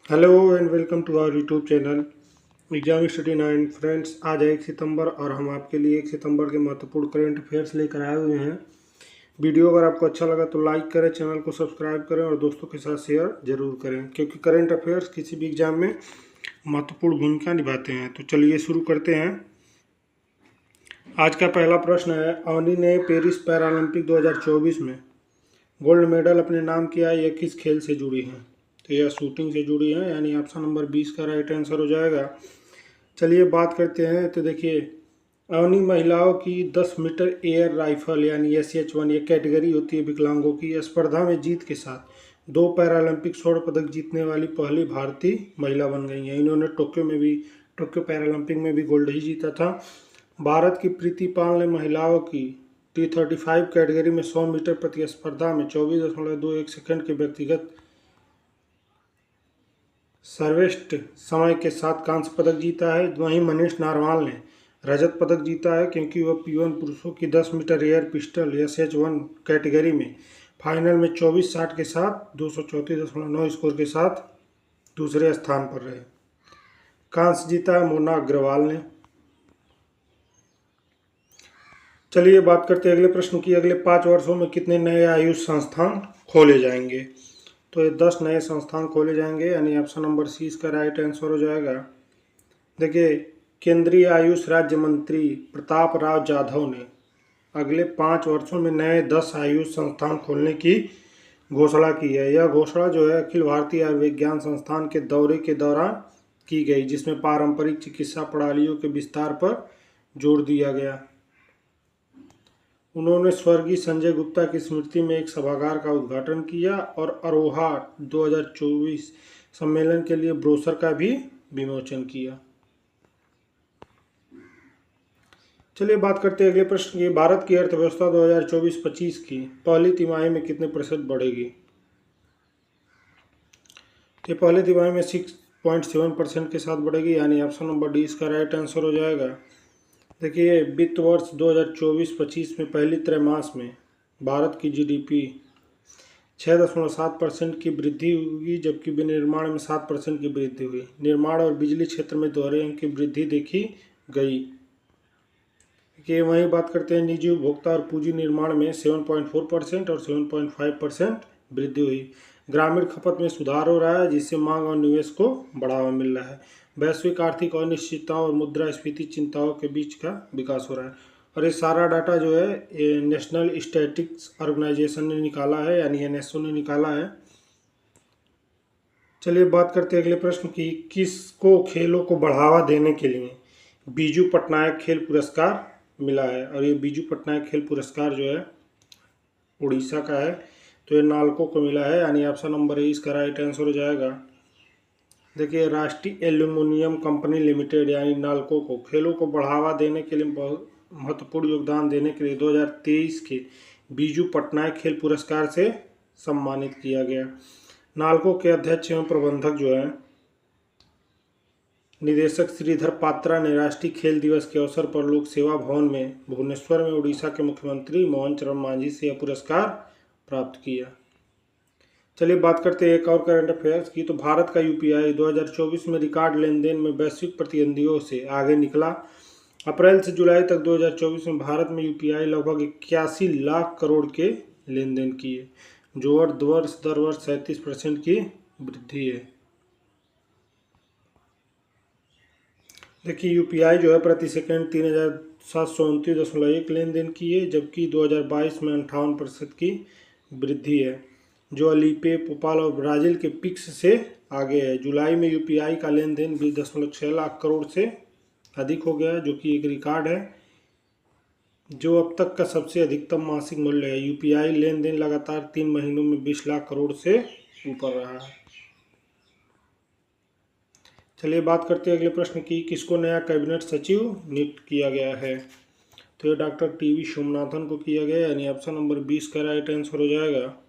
Hello and welcome to our YouTube channel exam study 9 friends. आज है 1 सितंबर और हम आपके लिए 1 सितंबर के महत्वपूर्ण करंट अफेयर्स लेकर आए हुए हैं। वीडियो अगर आपको अच्छा लगा तो लाइक करें, चैनल को सब्सक्राइब करें और दोस्तों के साथ शेयर जरूर करें, क्योंकि करंट अफेयर्स किसी भी एग्जाम में महत्वपूर्ण भूमिका निभाते हैं। तो चलिए शुरू करते हैं। आज का पहला प्रश्न है, अवनी ने पेरिस पैरालंपिक 2024 में गोल्ड मेडल अपने नाम किया, यह किस खेल से जुड़ी है? तो यह शूटिंग से जुड़ी है, यानी ऑप्शन नंबर 20 का राइट आंसर हो जाएगा। चलिए बात करते हैं। तो देखिए, अवनी महिलाओं की 10 मीटर एयर राइफल यानी SH1 ये कैटेगरी होती है विकलांगों की, स्पर्धा में जीत के साथ 2 पैरालंपिक स्वर्ण पदक जीतने वाली पहली भारतीय महिला बन गई हैं। इन्होंने टोक्यो पैरालंपिक में भी गोल्ड ही जीता था। भारत की प्रीति पाल ने महिलाओं की T35 कैटेगरी में 100 मीटर प्रतिस्पर्धा में 24.21 सेकंड के व्यक्तिगत सर्वश्रेष्ठ समय के साथ कांस्य पदक जीता है। वहीं मनीष नारवाल ने रजत पदक जीता है, क्योंकि वह P1 पुरुषों की 10 metre air pistol SH1 category में फाइनल में 24.60 के साथ 234.9 स्कोर के साथ दूसरे स्थान पर रहे। कांस्य जीता है मोना अग्रवाल ने। चलिए बात करते हैं अगले प्रश्न की। अगले 5 वर्षों में कितने नए आयुष संस्थान खोले जाएंगे? तो ये 10 नए संस्थान खोले जाएंगे, यानी ऑप्शन नंबर सी इसका राइट आंसर हो जाएगा। देखिए, केंद्रीय आयुष राज्य मंत्री प्रताप राव जाधव ने अगले 5 वर्षों में नए 10 आयुष संस्थान खोलने की घोषणा की है। यह घोषणा जो है अखिल भारतीय आयुर्विज्ञान संस्थान के दौरे के दौरान की गई, जिसमें पारंपरिक चिकित्सा प्रणालियों के विस्तार पर जोर दिया गया। उन्होंने स्वर्गीय संजय गुप्ता की स्मृति में एक सभागार का उद्घाटन किया और अरोहा 2024 सम्मेलन के लिए ब्रोशर का भी विमोचन किया। चलिए बात करते हैं अगले प्रश्न की। भारत की अर्थव्यवस्था 2024-25 की पहली तिमाही में कितने प्रतिशत बढ़ेगी? तो पहले तिमाही में 6.7% के साथ बढ़ेगी, यानी ऑप्शन नंबर डी इसका राइट आंसर हो जाएगा। देखिए, वित्त वर्ष 2024-25 में पहली त्रैमास में भारत की GDP 6.7% की वृद्धि हुई, जबकि विनिर्माण में 7% की वृद्धि हुई। निर्माण और बिजली क्षेत्र में दोहरे अंक की वृद्धि देखी गई। कि वहीं बात करते हैं निजी उपभोक्ता और पूंजी निर्माण में 7.4% और 7.5% वृद्धि हुई। ग्रामीण खपत में सुधार हो रहा है, जिससे मांग और निवेश को बढ़ावा मिल रहा है। वैश्विक आर्थिक अनिश्चितताओं और मुद्रास्फीति चिंताओं के बीच का विकास हो रहा है। और ये सारा डाटा जो है ये नेशनल स्टैटिस्टिक्स ऑर्गेनाइजेशन ने निकाला है, यानी NSO ने निकाला है। चलिए बात करते हैं अगले प्रश्न की। किसको खेलों को बढ़ावा देने के लिए बीजू पटनायक खेल पुरस्कार मिला है? और ये बीजू पटनायक खेल पुरस्कार जो है उड़ीसा का है, तो ये नालको को मिला है, यानी ऑप्शन नंबर ए इसका राइट आंसर हो जाएगा। देखिए, राष्ट्रीय एल्यूमिनियम कंपनी लिमिटेड यानी नालको को खेलों को बढ़ावा देने के लिए बहुत महत्वपूर्ण योगदान देने के लिए 2023 के बीजू पटनायक खेल पुरस्कार से सम्मानित किया गया। नालको के अध्यक्ष एवं प्रबंधक जो है निदेशक श्रीधर पात्रा ने राष्ट्रीय खेल दिवस के अवसर पर लोक सेवा भवन में भुवनेश्वर में उड़ीसा के मुख्यमंत्री मोहन चरण मांझी से यह पुरस्कार प्राप्त किया। चलिए बात करते हैं एक और करंट अफेयर्स की। तो भारत का UPI 2024 में रिकॉर्ड लेन देन में वैश्विक प्रतिद्वंदियों से आगे निकला। अप्रैल से जुलाई तक 2024 में भारत में UPI लगभग 81 लाख करोड़ के लेन देन किए, जो वर्ष दर वर्ष 37% की वृद्धि है। देखिए, UPI जो है प्रति सेकंड 3729.1 लेन देन की है, जबकि 2022 में 58% की वृद्धि है, जो अलीपे, पोपाल और ब्राज़ील के पिक्स से आगे है। जुलाई में UPI का लेन देन 20.6 लाख करोड़ से अधिक हो गया, जो कि एक रिकॉर्ड है, जो अब तक का सबसे अधिकतम मासिक मूल्य है। UPI लेन देन लगातार 3 महीनों में 20 लाख करोड़ से ऊपर रहा है। चलिए बात करते हैं अगले प्रश्न की। किसको नया कैबिनेट सचिव नियुक्त किया गया है? तो ये डॉक्टर TV सोमनाथन को किया गया, यानी ऑप्शन नंबर 20 का राइट आंसर हो जाएगा।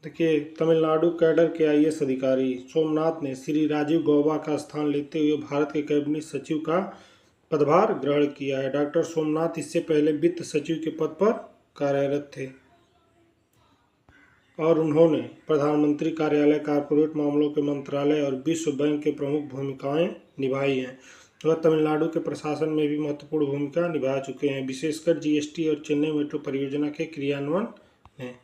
देखिए, तमिलनाडु कैडर के IAS अधिकारी सोमनाथ ने श्री राजीव गौबा का स्थान लेते हुए भारत के कैबिनेट सचिव का पदभार ग्रहण किया है। डॉक्टर सोमनाथ इससे पहले वित्त सचिव के पद पर कार्यरत थे और उन्होंने प्रधानमंत्री कार्यालय, कॉर्पोरेट मामलों के मंत्रालय और विश्व बैंक के प्रमुख भूमिकाएं निभाई हैं। वह तमिलनाडु के प्रशासन में भी महत्वपूर्ण भूमिका निभा चुके हैं, विशेषकर जीएसटी और चेन्नई मेट्रो परियोजना के क्रियान्वयन में।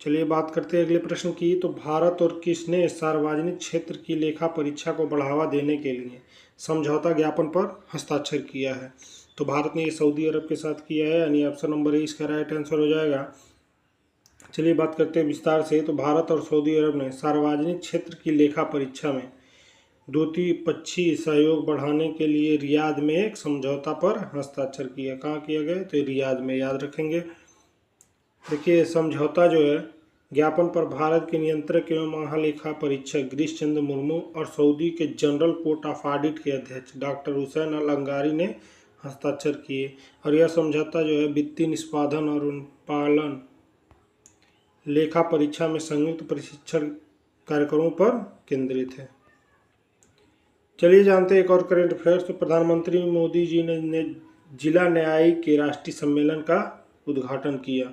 चलिए बात करते हैं अगले प्रश्न की। तो भारत और किसने सार्वजनिक क्षेत्र की लेखा परीक्षा को बढ़ावा देने के लिए समझौता ज्ञापन पर हस्ताक्षर किया है? तो भारत ने ये सऊदी अरब के साथ किया है, यानी ऑप्शन नंबर ए इसका राइट आंसर हो जाएगा। चलिए बात करते हैं विस्तार से। तो भारत और सऊदी अरब ने सार्वजनिक क्षेत्र की लेखा परीक्षा में द्विपक्षीय सहयोग बढ़ाने के लिए रियाद में एक समझौता पर हस्ताक्षर किया। कहाँ किया गया? तो रियाद में, याद रखेंगे। देखिए समझौता जो है ज्ञापन पर भारत के नियंत्रक एवं महालेखा परीक्षक गिरीश चंद्र मुर्मू और सऊदी के जनरल कोर्ट ऑफ ऑडिट के अध्यक्ष डॉक्टर हुसैन अल अंगारी ने हस्ताक्षर किए। और यह समझौता जो है वित्तीय निष्पादन और अनुपालन लेखा परीक्षा में संयुक्त प्रशिक्षण कार्यक्रमों पर केंद्रित है। चलिए जानते हैं एक और करंट अफेयर्स। तो प्रधानमंत्री मोदी जी ने जिला न्यायिक के राष्ट्रीय सम्मेलन का उद्घाटन किया।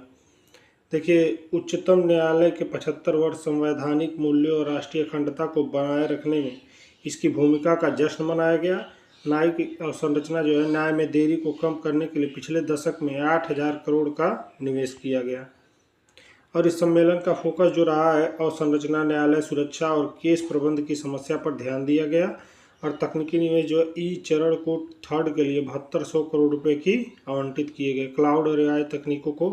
देखिए उच्चतम न्यायालय के 75 वर्ष संवैधानिक मूल्यों और राष्ट्रीय अखंडता को बनाए रखने में इसकी भूमिका का जश्न मनाया गया। न्यायिक अवसंरचना जो है न्याय में देरी को कम करने के लिए पिछले दशक में 8,000 करोड़ का निवेश किया गया। और इस सम्मेलन का फोकस जो रहा है अवसंरचना, न्यायालय सुरक्षा और केस प्रबंध की समस्या पर ध्यान दिया गया। और तकनीकी निवेश जो ई चरण कोर्ट थर्ड के लिए 7200 करोड़ रुपए की आवंटित किए गए। क्लाउड और एआई तकनीकों को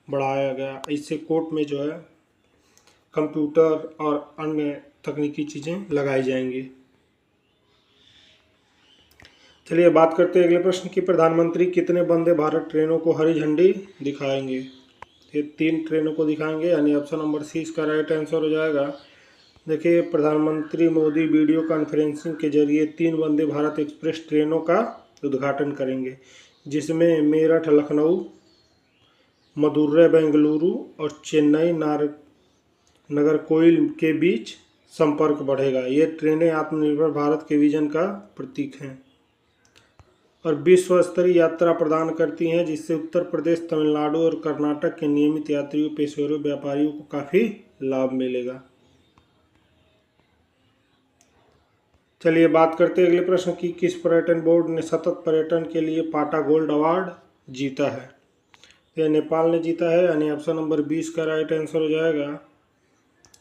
बढ़ाया गया। इससे कोर्ट में जो है कंप्यूटर और अन्य तकनीकी चीज़ें लगाई जाएंगी। चलिए बात करते हैं अगले प्रश्न की। प्रधानमंत्री कितने वंदे भारत ट्रेनों को हरी झंडी दिखाएंगे? ये 3 ट्रेनों को दिखाएंगे, यानी ऑप्शन नंबर सी इसका राइट आंसर हो जाएगा। देखिए प्रधानमंत्री मोदी वीडियो कॉन्फ्रेंसिंग के जरिए 3 वंदे भारत एक्सप्रेस ट्रेनों का उद्घाटन करेंगे, जिसमें मेरठ लखनऊ, मदुरै बेंगलुरु और चेन्नई नागरकोइल के बीच संपर्क बढ़ेगा। ये ट्रेनें आत्मनिर्भर भारत के विजन का प्रतीक हैं और विश्व स्तरीय यात्रा प्रदान करती हैं, जिससे उत्तर प्रदेश, तमिलनाडु और कर्नाटक के नियमित यात्रियों, पेशेवरों, व्यापारियों को काफ़ी लाभ मिलेगा। चलिए बात करते हैं अगले प्रश्न की। किस पर्यटन बोर्ड ने सतत पर्यटन के लिए पाटा गोल्ड अवार्ड जीता है? यह नेपाल ने जीता है, यानी ऑप्शन नंबर 20 का राइट आंसर हो जाएगा।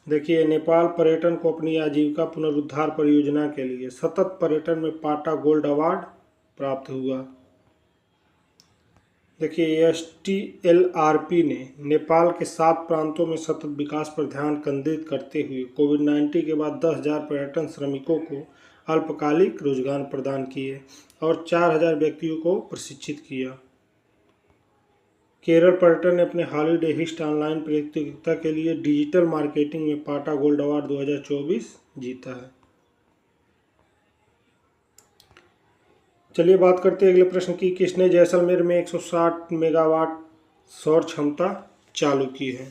देखिए नेपाल पर्यटन को अपनी आजीविका पुनरुद्धार परियोजना के लिए सतत पर्यटन में पाटा गोल्ड अवार्ड प्राप्त हुआ। देखिए STLRP ने नेपाल के 7 प्रांतों में सतत विकास पर ध्यान केंद्रित करते हुए कोविड-19 के बाद 10,000 पर्यटन श्रमिकों को अल्पकालिक रोजगार प्रदान किए और 4,000 व्यक्तियों को प्रशिक्षित किया। केरल पर्यटन ने अपने हॉलीडे हिस्ट ऑनलाइन प्रतियोगिता के लिए डिजिटल मार्केटिंग में पाटा गोल्ड अवार्ड 2024 जीता है। चलिए बात करते हैं अगले प्रश्न की। किसने जैसलमेर में 160 मेगावाट सौर क्षमता चालू की है?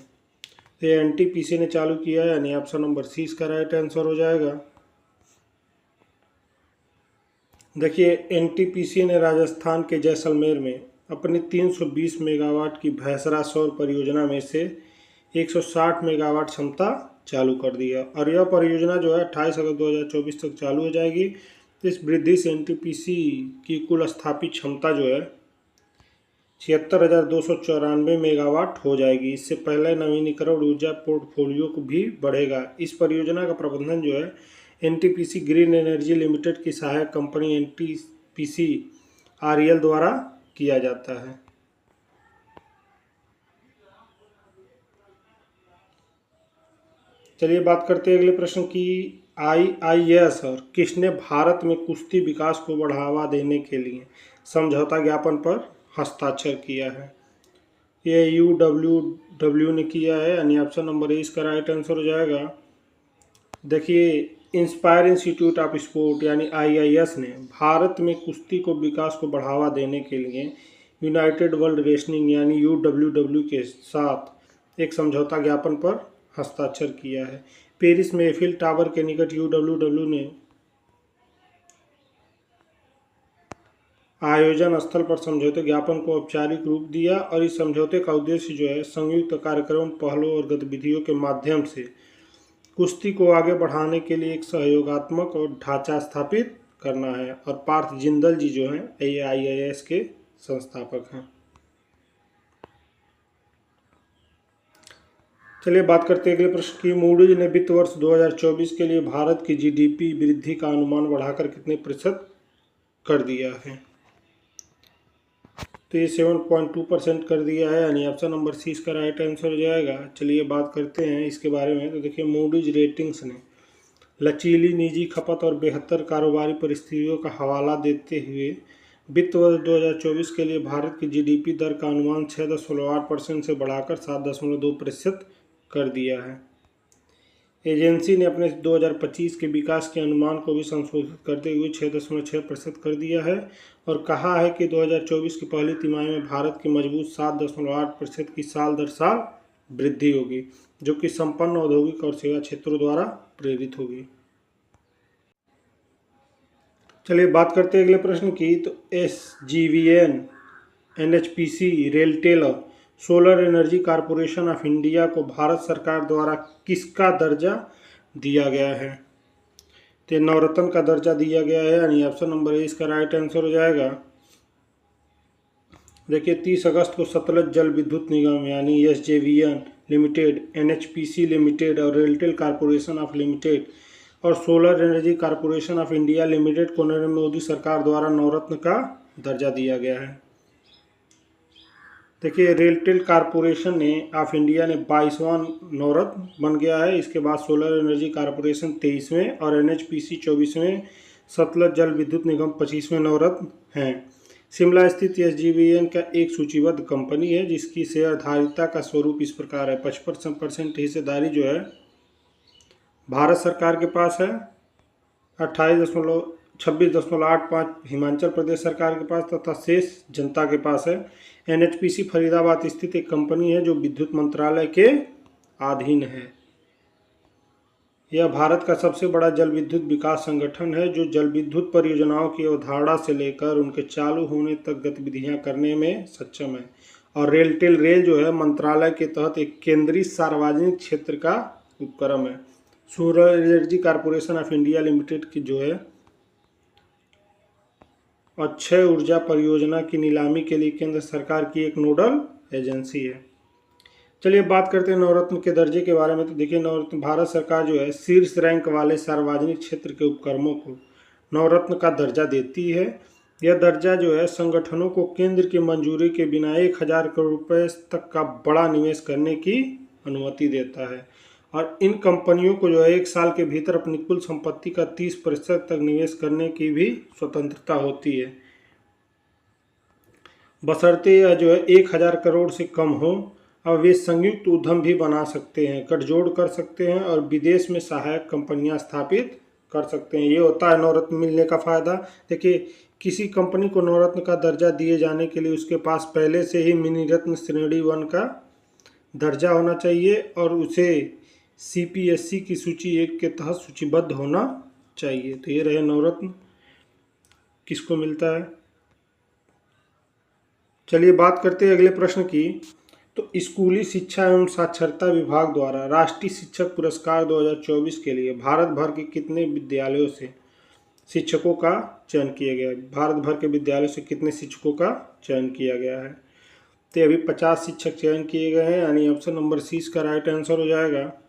ये NTPC ने चालू किया है, यानी ऑप्शन नंबर सी इसका राइट आंसर हो जाएगा। देखिए NTPC ने राजस्थान के जैसलमेर में अपनी 320 मेगावाट की भैंसरा सौर परियोजना में से 160 मेगावाट क्षमता चालू कर दिया और यह परियोजना जो है 28 अगस्त 2024 तक चालू हो जाएगी। इस वृद्धि से NTPC की कुल स्थापित क्षमता जो है 76,294 मेगावाट हो जाएगी। इससे पहले नवीनीकरण ऊर्जा पोर्टफोलियो को भी बढ़ेगा। इस परियोजना का प्रबंधन जो है NTPC ग्रीन एनर्जी लिमिटेड की सहायक कंपनी NTPC REL द्वारा किया जाता है। चलिए बात करते हैं अगले प्रश्न की। IIS और किसने भारत में कुश्ती विकास को बढ़ावा देने के लिए समझौता ज्ञापन पर हस्ताक्षर किया है? ये UWW ने किया है, यानी ऑप्शन नंबर ए इसका राइट आंसर हो जाएगा। देखिए इंस्पायर इंस्टीट्यूट ऑफ स्पोर्ट यानी IIS ने भारत में कुश्ती को विकास को बढ़ावा देने के लिए यूनाइटेड वर्ल्ड रेसलिंग यानी UWW के साथ एक समझौता ज्ञापन पर हस्ताक्षर किया है। पेरिस में एफिल टावर के निकट UWW ने आयोजन स्थल पर समझौते ज्ञापन को औपचारिक रूप दिया और इस समझौते का उद्देश्य जो है संयुक्त कार्यक्रम, पहलों और गतिविधियों के माध्यम से कुश्ती को आगे बढ़ाने के लिए एक सहयोगात्मक और ढांचा स्थापित करना है। और पार्थ जिंदल जी जो हैं AIIS के संस्थापक हैं। चलिए बात करते हैं अगले प्रश्न की। मूडीज ने वित्त वर्ष 2024 के लिए भारत की GDP वृद्धि का अनुमान बढ़ाकर कितने प्रतिशत कर दिया है? तो ये 7.2% कर दिया है, यानी ऑप्शन नंबर सी इसका राइट आंसर हो जाएगा। चलिए बात करते हैं इसके बारे में। तो देखिए, मूडीज रेटिंग्स ने लचीली निजी खपत और बेहतर कारोबारी परिस्थितियों का हवाला देते हुए वित्त वर्ष 2024 के लिए भारत की GDP दर का अनुमान 6.8% से बढ़ाकर 7.2% कर दिया है। एजेंसी ने अपने 2025 के विकास के अनुमान को भी संशोधित करते हुए 6.6% कर दिया है और कहा है कि 2024 की पहली तिमाही में भारत की मजबूत 7.8% की साल दर साल वृद्धि होगी, जो कि संपन्न औद्योगिक और सेवा क्षेत्रों द्वारा प्रेरित होगी। चलिए बात करते हैं अगले प्रश्न की। तो SJVN, NHPC, रेलटेल और solar energy corporation of India को भारत सरकार द्वारा किसका दर्जा दिया गया है? तो नवरत्न का दर्जा दिया गया है, यानी ऑप्शन नंबर ए इसका राइट आंसर हो जाएगा। देखिए, 30 अगस्त को सतलज जल विद्युत निगम यानी SJVN लिमिटेड, NHPC लिमिटेड और रेलटेल कॉरपोरेशन ऑफ लिमिटेड और solar energy corporation of India limited को नरेंद्र मोदी सरकार द्वारा नवरत्न का दर्जा दिया गया है। देखिए, रेलटेल कॉरपोरेशन ने ऑफ इंडिया ने 22वां नवरत्न बन गया है। इसके बाद सोलर एनर्जी कॉरपोरेशन 23वें और NHPC 24वें, सतलज जल विद्युत निगम 25वें नवरत्न हैं। शिमला स्थित SJVN का एक सूचीबद्ध कंपनी है जिसकी शेयरधारिता का स्वरूप इस प्रकार है। 55% हिस्सेदारी जो है भारत सरकार के पास है, 26.85 हिमाचल प्रदेश सरकार के पास तथा शेष जनता के पास है। NHPC फरीदाबाद स्थित एक कंपनी है जो विद्युत मंत्रालय के अधीन है। यह भारत का सबसे बड़ा जल विद्युत विकास संगठन है जो जल विद्युत परियोजनाओं की अवधारणा से लेकर उनके चालू होने तक गतिविधियां करने में सक्षम है। और रेलटेल रेल जो है मंत्रालय के तहत एक केंद्रीय सार्वजनिक क्षेत्र का उपक्रम है। Solar energy corporation of India limited की जो है अक्षय ऊर्जा परियोजना की नीलामी के लिए केंद्र सरकार की एक नोडल एजेंसी है। चलिए बात करते हैं नवरत्न के दर्जे के बारे में। तो देखिए, नवरत्न भारत सरकार जो है शीर्ष रैंक वाले सार्वजनिक क्षेत्र के उपक्रमों को नवरत्न का दर्जा देती है। यह दर्जा जो है संगठनों को केंद्र की मंजूरी के बिना 1000 करोड़ रुपये तक का बड़ा निवेश करने की अनुमति देता है और इन कंपनियों को जो है 1 साल के भीतर अपनी कुल संपत्ति का 30% तक निवेश करने की भी स्वतंत्रता होती है, बशर्ते यह जो है 1000 करोड़ से कम हो। और वे संयुक्त उद्यम भी बना सकते हैं, गठजोड़ कर सकते हैं और विदेश में सहायक कंपनियां स्थापित कर सकते हैं। ये होता है नवरत्न मिलने का फ़ायदा। देखिए, किसी कंपनी को नवरत्न का दर्जा दिए जाने के लिए उसके पास पहले से ही मिनी रत्न श्रेणी 1 का दर्जा होना चाहिए और उसे CPSC की सूची 1 के तहत सूचीबद्ध होना चाहिए। तो ये रहे नवरत्न किसको मिलता है। चलिए बात करते हैं अगले प्रश्न की। तो स्कूली शिक्षा एवं साक्षरता विभाग द्वारा राष्ट्रीय शिक्षक पुरस्कार 2024 के लिए भारत भर के कितने विद्यालयों से शिक्षकों का चयन किया गया है? भारत भर के विद्यालयों से कितने शिक्षकों का चयन किया गया है? तो अभी 50 शिक्षक चयन किए गए हैं, यानी ऑप्शन नंबर सी इसका राइट आंसर हो जाएगा।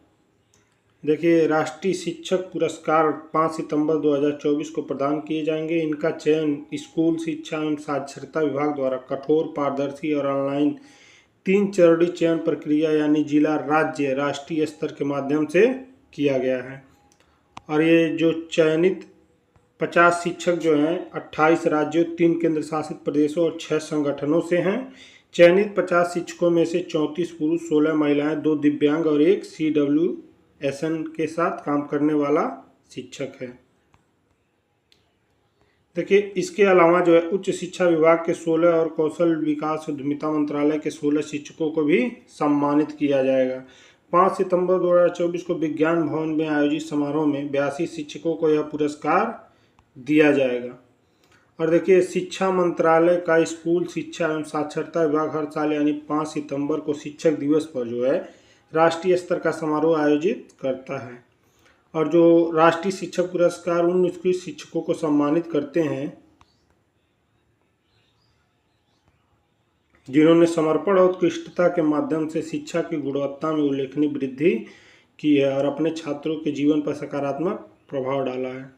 देखिए, राष्ट्रीय शिक्षक पुरस्कार 5 सितंबर 2024 को प्रदान किए जाएंगे। इनका चयन स्कूल शिक्षा एवं साक्षरता विभाग द्वारा कठोर, पारदर्शी और ऑनलाइन 3 चरणीय चयन प्रक्रिया यानी जिला, राज्य, राष्ट्रीय स्तर के माध्यम से किया गया है। और ये जो चयनित 50 शिक्षक जो हैं 28 राज्यों, 3 केंद्र शासित प्रदेशों और 6 संगठनों से हैं। चयनित 50 शिक्षकों में से 34 पुरुष, 16 महिलाएं, 2 दिव्यांग और 1 CWSN के साथ काम करने वाला शिक्षक है। देखिए, इसके अलावा जो है उच्च शिक्षा विभाग के 16 और कौशल विकास उद्यमिता मंत्रालय के 16 शिक्षकों को भी सम्मानित किया जाएगा। 5 सितंबर 2024 को विज्ञान भवन में आयोजित समारोह में 82 शिक्षकों को यह पुरस्कार दिया जाएगा। और देखिए, शिक्षा मंत्रालय का स्कूल शिक्षा एवं साक्षरता विभाग हर साल यानी 5 सितंबर को शिक्षक दिवस पर जो है राष्ट्रीय स्तर का समारोह आयोजित करता है। और जो राष्ट्रीय शिक्षक पुरस्कार उन उत्कृष्ट शिक्षकों को सम्मानित करते हैं जिन्होंने समर्पण और उत्कृष्टता के माध्यम से शिक्षा की गुणवत्ता में उल्लेखनीय वृद्धि की है और अपने छात्रों के जीवन पर सकारात्मक प्रभाव डाला है।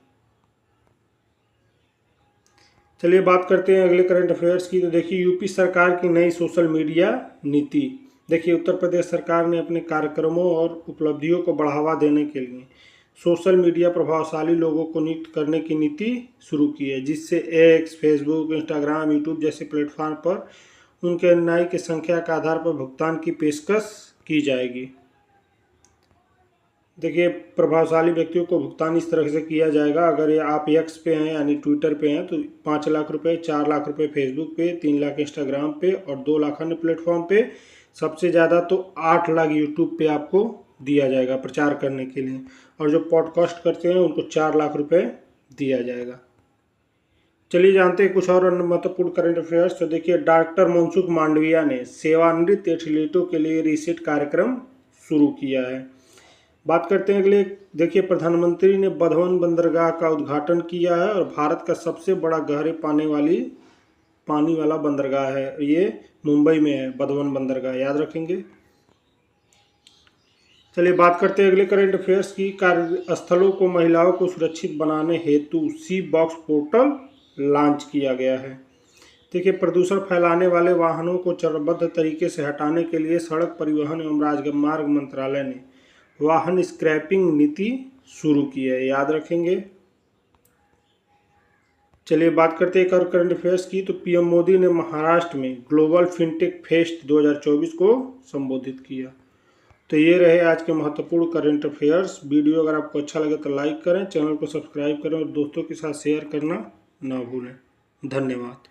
चलिए बात करते हैं अगले करंट अफेयर्स की। तो देखिए, यूपी सरकार की नई सोशल मीडिया नीति। देखिए, उत्तर प्रदेश सरकार ने अपने कार्यक्रमों और उपलब्धियों को बढ़ावा देने के लिए सोशल मीडिया प्रभावशाली लोगों को नियुक्त करने की नीति शुरू की है, जिससे एक्स, फेसबुक, इंस्टाग्राम, यूट्यूब जैसे प्लेटफॉर्म पर उनके अनुयायी की संख्या के आधार पर भुगतान की पेशकश की जाएगी। देखिए, प्रभावशाली व्यक्तियों को भुगतान इस तरह से किया जाएगा। अगर ये आप एक्स पे हैं यानी ट्विटर पे हैं तो 5 लाख रुपए, 4 लाख रुपए फेसबुक पे, 3 लाख इंस्टाग्राम पे और 2 लाख अन्य प्लेटफॉर्म पे, सबसे ज़्यादा तो 8 लाख यूट्यूब पे आपको दिया जाएगा प्रचार करने के लिए। और जो पॉडकास्ट करते हैं उनको 4 लाख रुपए दिया जाएगा। चलिए जानते हैं कुछ और अन्य महत्वपूर्ण करंट अफेयर्स। तो देखिए, डॉक्टर मनसुख मांडविया ने सेवानिवृत्त एथलीटों के लिए रीसेट कार्यक्रम शुरू किया है। बात करते हैं अगले। देखिए, प्रधानमंत्री ने बधवन बंदरगाह का उद्घाटन किया है और भारत का सबसे बड़ा गहरे पानी वाला बंदरगाह है। ये मुंबई में है, बधवन बंदरगाह, याद रखेंगे। चलिए बात करते हैं अगले करंट अफेयर्स की। कार्यस्थलों को महिलाओं को सुरक्षित बनाने हेतु सी बॉक्स पोर्टल लॉन्च किया गया है। देखिए, प्रदूषण फैलाने वाले वाहनों को चरणबद्ध तरीके से हटाने के लिए सड़क परिवहन एवं राजमार्ग मंत्रालय ने वाहन स्क्रैपिंग नीति शुरू की है, याद रखेंगे। चलिए बात करते हैं एक और करंट अफेयर्स की। तो पीएम मोदी ने महाराष्ट्र में ग्लोबल फिनटेक फेस्ट 2024 को संबोधित किया। तो ये रहे आज के महत्वपूर्ण करंट अफेयर्स। वीडियो अगर आपको अच्छा लगे तो लाइक करें, चैनल को सब्सक्राइब करें और दोस्तों के साथ शेयर करना ना भूलें। धन्यवाद।